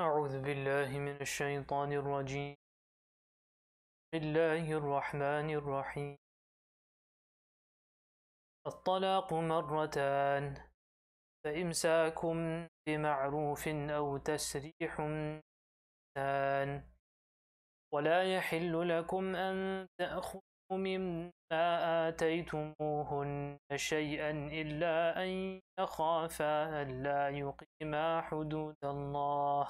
أعوذ بالله من الشيطان الرجيم. بسم الله الرحمن الرحيم. الطلاق مرتان، فإمساك بمعروف أو تسريح بإحسان، ولا يحل لكم أن تأخذوا مما آتيتموهن شيئا إلا أن يخافا ألا يقيما حدود الله،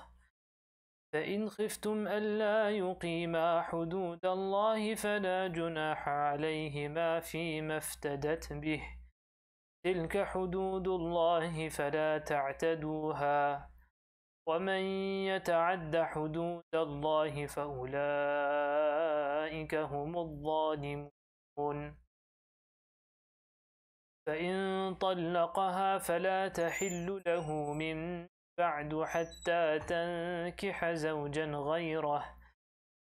فإن خفتم ألا يقيما حدود الله فلا جناح عليهما فيما افتدت به، تلك حدود الله فلا تعتدوها، ومن يتعد حدود الله فأولئك هم الظالمون. فإن طلقها فلا تحل له من بعد حتى تنكح زوجا غيره،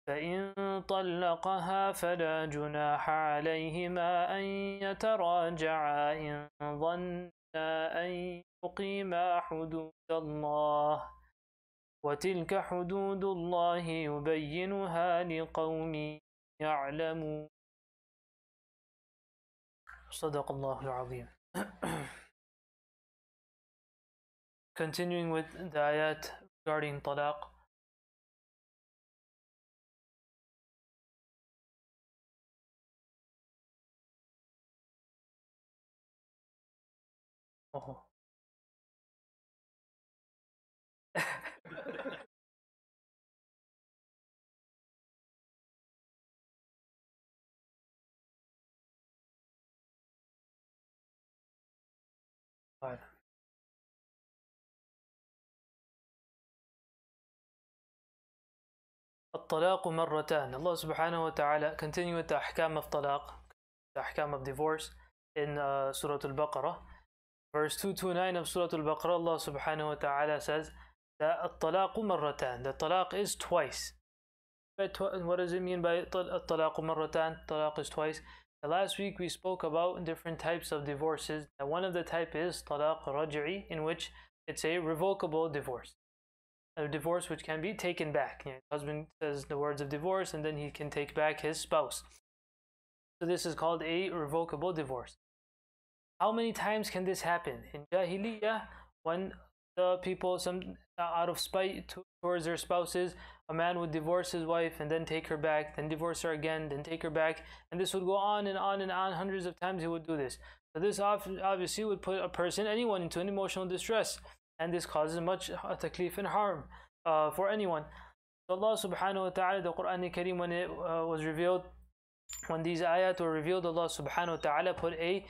فإن طلقها فلا جناح عليهما أن يتراجعا إن ظنا أن يقيما حدود الله، وتلك حدود الله يبينها لقوم يعلمون. صدق الله العظيم. Continuing with the ayat regarding talaq. Oh. Right. الطلاق مرتان. Allah subhanahu wa ta'ala continue with the ahkam of talaq, the ahkam of divorce in Surah Al-Baqarah. Verse 229 of Surah Al-Baqarah, Allah subhanahu wa ta'ala says that الطلاق مرتان, the talaq is twice. What does it mean by الطلاق مرتان? Talaq is twice. Last week we spoke about different types of divorces. And one of the type is talaq raj'i, in which it's a revocable divorce. A divorce which can be taken back. The husband says the words of divorce and then he can take back his spouse. So this is called a revocable divorce. How many times can this happen? In Jahiliyyah, when the people, out of spite towards their spouses, a man would divorce his wife and then take her back, then divorce her again, then take her back, and this would go on and on and on. Hundreds of times he would do this. So this obviously would put a person, anyone, into an emotional distress, and this causes much taklif and harm for anyone. So Allah subhanahu wa ta'ala, the Quran al-Kareem, when it was revealed, when these ayat were revealed, Allah subhanahu wa ta'ala put a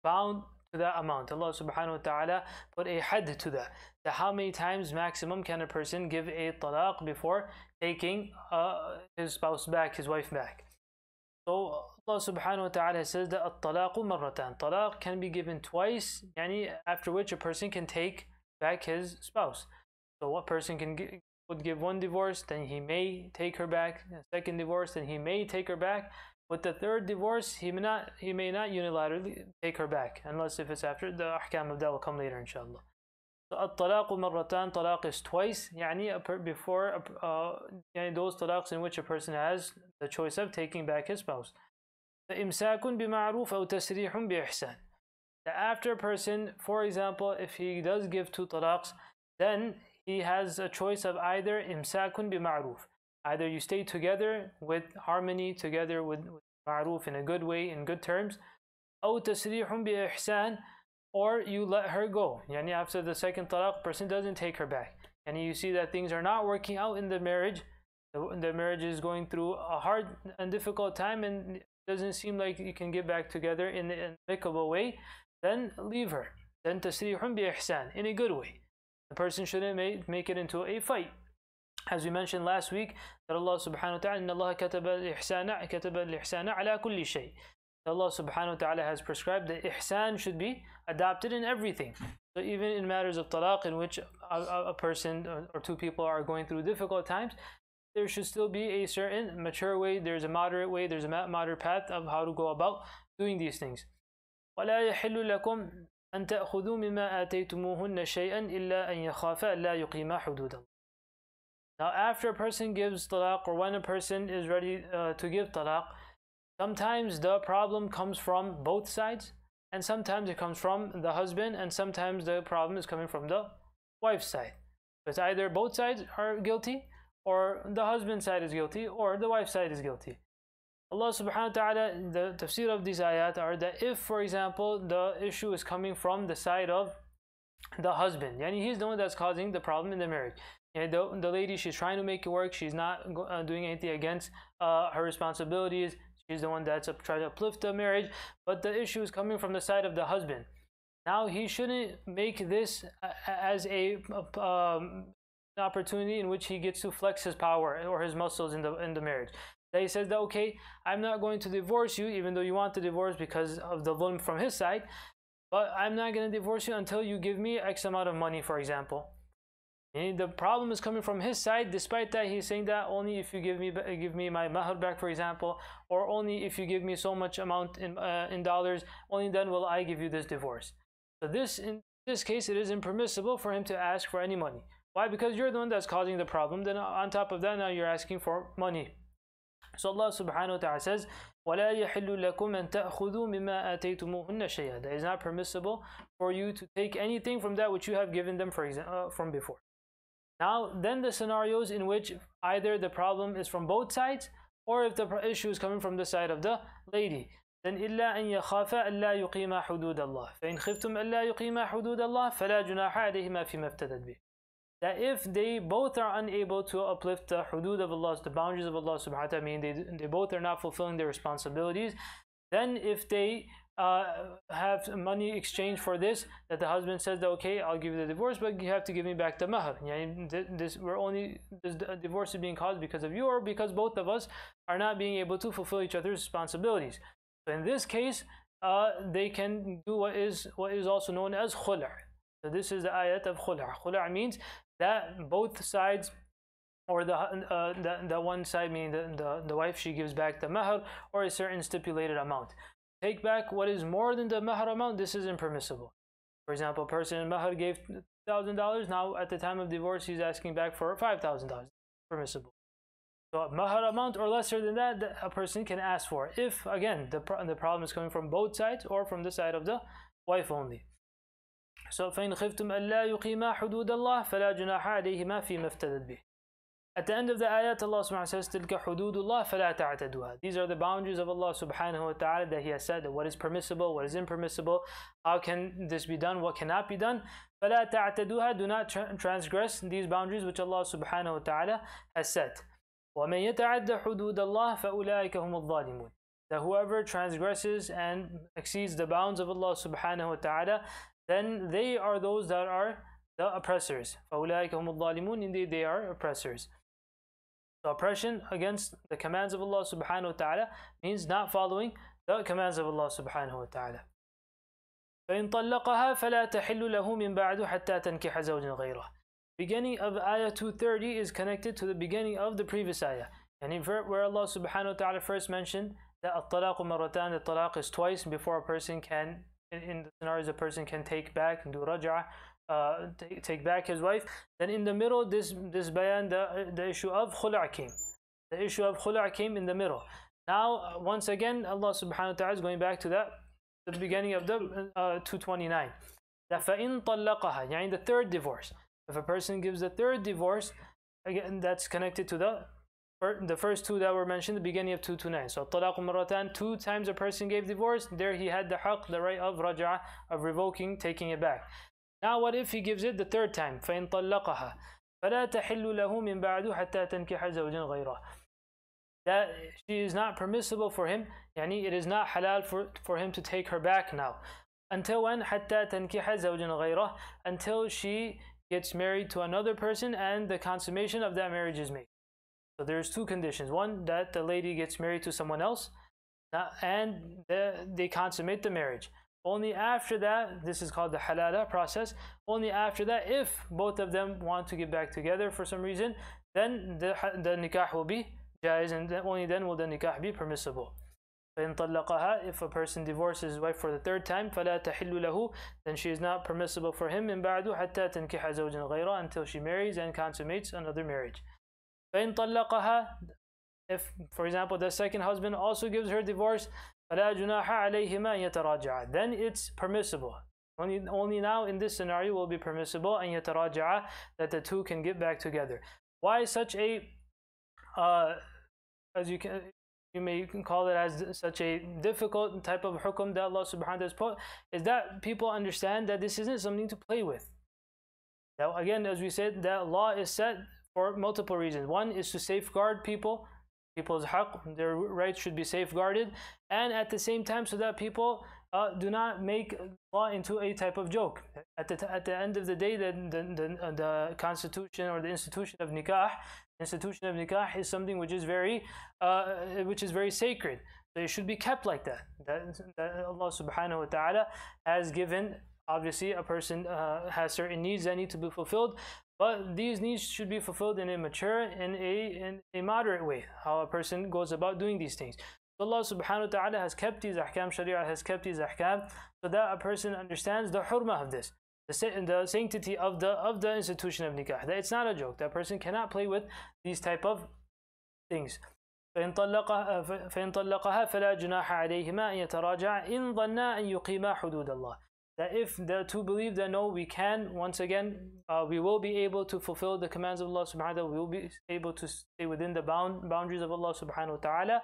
bound to that amount. Allah subhanahu wa ta'ala put a had to that. How many times maximum can a person give a talaq before taking his spouse back, his wife back? So Allah subhanahu wa ta'ala says that at-talaqu marratan. Talaq can be given twice, yani after which a person can take back his spouse. So what person would give one divorce, then he may take her back. The second divorce, then he may take her back. With the third divorce, he may not unilaterally take her back, unless if it's after. The ahkam of that will come later, inshallah. So at-talaqu marratan, talaq is twice, yani before yani those talaqs in which a person has the choice of taking back his spouse. فَإِمْسَاكٌ بِمَعْرُوفٍ أَوْ تَسْرِيحٌ بِإِحْسَانٍ. After a person, for example, if he does give two talaqs, then he has a choice of either imsakun bima'ruf, either you stay together with harmony, together with ma'ruf, in a good way, in good terms, أو تسريح بإحسان, or you let her go. Yani after the second talaq, person doesn't take her back, and you see that things are not working out in the marriage, the marriage is going through a hard and difficult time, and it doesn't seem like you can get back together in an amicable way, then leave her. Then tasrihun bi ihsan, in a good way. The person shouldn't make it into a fight. As we mentioned last week, that Allah subhanahu wa ta'ala, إِنَّ اللَّهَ كَتَبَ الْإِحْسَانَ عَلَى كُلِّ شَيْءٍ. Allah subhanahu wa ta'ala has prescribed that ihsan should be adopted in everything. So even in matters of talaq, in which a person or two people are going through difficult times, there should still be a certain mature way, there's a moderate way, there's a moderate path of how to go about doing these things. وَلَا يَحِلُّ لَكُمْ أَن تَأْخُذُوا مِمَّا آتَيْتُمُوهُنَّ شَيْئًا إِلَّا أَن يَخَافَا أَلَّا يُقِيمَا حُدُودَ اللَّهِ. Now, after a person gives talaq, or when a person is ready to give talaq, sometimes the problem comes from both sides, and sometimes it comes from the husband, and sometimes the problem is coming from the wife's side. It's either both sides are guilty, or the husband's side is guilty, or the wife's side is guilty. Allah subhanahu wa ta'ala, the tafsir of these ayat are that if, for example, the issue is coming from the side of the husband, yani he's the one that's causing the problem in the marriage. The lady, she's trying to make it work, she's not doing anything against her responsibilities, she's the one that's trying to uplift the marriage, but the issue is coming from the side of the husband. Now, he shouldn't make this as an opportunity in which he gets to flex his power or his muscles in the marriage. That he says that, okay, I'm not going to divorce you, even though you want the divorce because of the dhulm from his side, but I'm not going to divorce you until you give me X amount of money, for example. And the problem is coming from his side. Despite that, he's saying that only if you give me my mahar back, for example, or only if you give me so much amount in dollars, only then will I give you this divorce. So in this case, it is impermissible for him to ask for any money. Why? Because you're the one that's causing the problem. Then on top of that, now you're asking for money. So Allah subhanahu wa ta'ala says, وَلَا يَحِلُّ لَكُمْ أَن تَأْخُذُوا مِمَّا آتَيْتُمُوهُنَّ شَيْئًا. That is not permissible for you to take anything from that which you have given them, for example, from before. Now, then the scenarios in which either the problem is from both sides, or if the issue is coming from the side of the lady, then إِلَّا أَن يَخَافَ أَلَّا يُقِيمَ حُدُودَ اللَّهِ فَإِنْ خِفْتُمْ أَلَّا يُقِيمَ حُدُودَ اللَّهِ فَلَا جُنَاحَ عَلَيْهِمَا فِيمَا افْتَدَتْ بِهِ. That if they both are unable to uplift the hudud of Allah, the boundaries of Allah subhanahu wa ta'ala, meaning they both are not fulfilling their responsibilities, then if they have money exchange for this, that the husband says that, okay, I'll give you the divorce, but you have to give me back the mahar. This divorce is being caused because of you, or because both of us are not being able to fulfill each other's responsibilities. So in this case, they can do what is also known as khula'. So this is the ayat of khula'. Khula' means that both sides, or the one side, meaning the wife, she gives back the mahar or a certain stipulated amount. Take back what is more than the mahar amount, this is impermissible. For example, a person in mahar gave $1,000, now at the time of divorce he's asking back for $5,000. Permissible. So mahar amount or lesser than that, a person can ask for, if again the problem is coming from both sides or from the side of the wife only. So فَإِنْ خِفْتُمْ أَلَّا يُقِيمَا حُدُودَ اللَّهِ فَلَا جُنَاحَ عَلَيْهِمَا فِيمَا افْتَدَتْ بِهِ. At the end of the ayat, Allah subhanahu wa ta'ala says, تِلْكَ حُدُودُ اللَّهِ فَلَا تَعْتَدُوهَا. These are the boundaries of Allah subhanahu wa ta'ala that He has said, what is permissible, what is impermissible, how can this be done, what cannot be done. فَلَا تَعْتَدُوهَا. Do not transgress these boundaries which Allah subhanahu wa ta'ala has set. وَمَنْ يَتَعَدَّ حُدُودَ اللَّهِ فَأُولَٰئِكَ هُمُ الظَّالِمُونَ. That whoever transgresses and exceeds the bounds of Allah subhanahu wa ta'ala, then they are those that are the oppressors. فَأُولَٰئِكَ هُمُ الظَّالِمُونَ. Indeed, they are oppressors. So oppression against the commands of Allah subhanahu wa ta'ala means not following the commands of Allah subhanahu wa ta'ala. فَإِن طَلَّقَهَا فَلَا تَحِلُّ لَهُ مِن بَعْدُ حَتَّى تَنْكِحَ زَوْجًا غَيْرَهُ. Beginning of ayah 230 is connected to the beginning of the previous ayah. And where Allah subhanahu wa ta'ala first mentioned that at-talaqu marratan, the talaq is twice before a person can, in the scenarios a person can take back and do raj'ah, take back his wife. Then in the middle, this bayan, the issue of khula' came. The issue of khula' came in the middle. Now, once again, Allah subhanahu wa ta'ala is going back to the beginning of the 229. That فَإِن طَلَّقَهَا, yani the third divorce. If a person gives the third divorce, again, that's connected to the first two that were mentioned, the beginning of 229. So talaq marratan, 2 times a person gave divorce, there he had the haqq, the right of raj'ah, of revoking, taking it back. Now what if he gives it the third time? فَإِن طَلَّقَهَا فَلَا تَحِلُّ لَهُ مِن بَعْدُ حَتَّى تَنْكِحَ زَوْجًا غَيْرَهُ. That she is not permissible for him, yani it is not halal for him to take her back now. Until when? حَتَّى تَنْكِحَ زَوْجًا غَيْرَهُ. Until she gets married to another person and the consummation of that marriage is made. So there's 2 conditions. One, that the lady gets married to someone else, and they consummate the marriage. Only after that, this is called the halala process, only after that, if both of them want to get back together for some reason, then the nikah will be jaiz, and only then will the nikah be permissible. فَإِن طَلَّقَهَا, if a person divorces his wife for the third time, فَلَا تَحِلُّ لَهُ, then she is not permissible for him, مِن بَعْدُ حَتَّى تَنْكِحَ زَوْجًا غَيْرَهُ, until she marries and consummates another marriage. فإن طلقها, if for example the second husband also gives her divorce, فلا جناح عليهما أن يتراجعا, then it's permissible. Only now in this scenario will be permissible أن يتراجعا, that the two can get back together. Why such a as you may call it as such a difficult type of hukum that Allah subhanahu wa ta'ala has put, is that people understand that this isn't something to play with. Now again, as we said, that law is set for multiple reasons. One is to safeguard people's haqq, their rights should be safeguarded, and at the same time so that people do not make law into a type of joke. At the end of the day, the constitution or the institution of nikah is something which is very sacred. So it should be kept like that. That Allah subhanahu wa ta'ala has given. Obviously, a person has certain needs that need to be fulfilled, but these needs should be fulfilled in a mature, in a moderate way, how a person goes about doing these things. So Allah subhanahu wa ta'ala has kept these ahkam, Sharia has kept these ahkam, so that a person understands the hurmah of this, the sanctity of the institution of nikah, that it's not a joke. That person cannot play with these type of things. فإن طلقها فلا جناح عليهما أن يتراجعا إن ظنا أن يقيما حدود الله. That if the two believe that no, we can, once again, we will be able to fulfill the commands of Allah subhanahu wa ta'ala, we will be able to stay within the boundaries of Allah subhanahu wa ta'ala,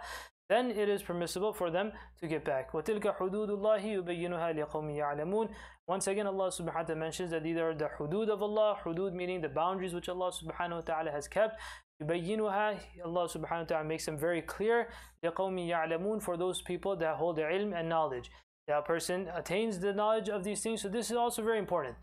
then it is permissible for them to get back. وَتِلْكَ حُدُودُ اللَّهِ يُبَيِّنُهَا لِقَوْمٍ يَعْلَمُونَ. Once again, Allah subhanahu wa ta'ala mentions that these are the hudud of Allah, hudud meaning the boundaries which Allah subhanahu wa ta'ala has kept. يُبَيِّنُهَا, Allah subhanahu wa ta'ala makes them very clear. لِقَوْمٍ يَعْلَمُونَ, for those people that hold the ilm and knowledge. That person attains the knowledge of these things. So this is also very important.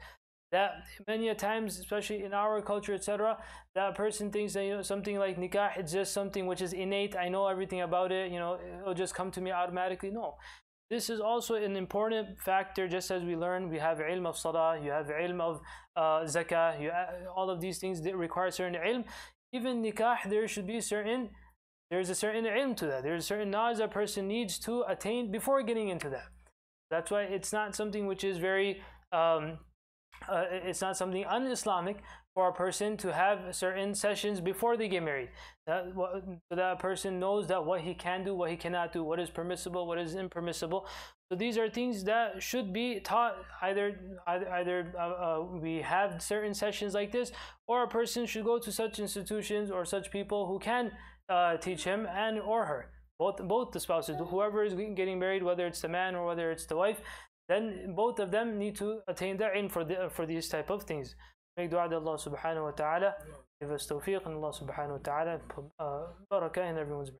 That many a times, especially in our culture, etc., that person thinks that something like nikah, it's just something which is innate. I know everything about it. It'll just come to me automatically. No, this is also an important factor. Just as we learn, we have ilm of salah, you have ilm of zakah, all of these things that require certain ilm. Even nikah, there's a certain ilm to that. There's a certain knowledge that person needs to attain before getting into that. That's why it's not something which is very, it's not something un-Islamic for a person to have certain sessions before they get married. So that a person knows that what he can do, what he cannot do, what is permissible, what is impermissible. So these are things that should be taught. Either we have certain sessions like this, or a person should go to such institutions or such people who can teach him and or her. Both the spouses, whoever is getting married, whether it's the man or whether it's the wife, then both of them need to attain their ilm for these type of things. Make dua to Allah subhanahu wa ta'ala, give us tawfiq, and Allah subhanahu wa ta'ala barakah in everyone's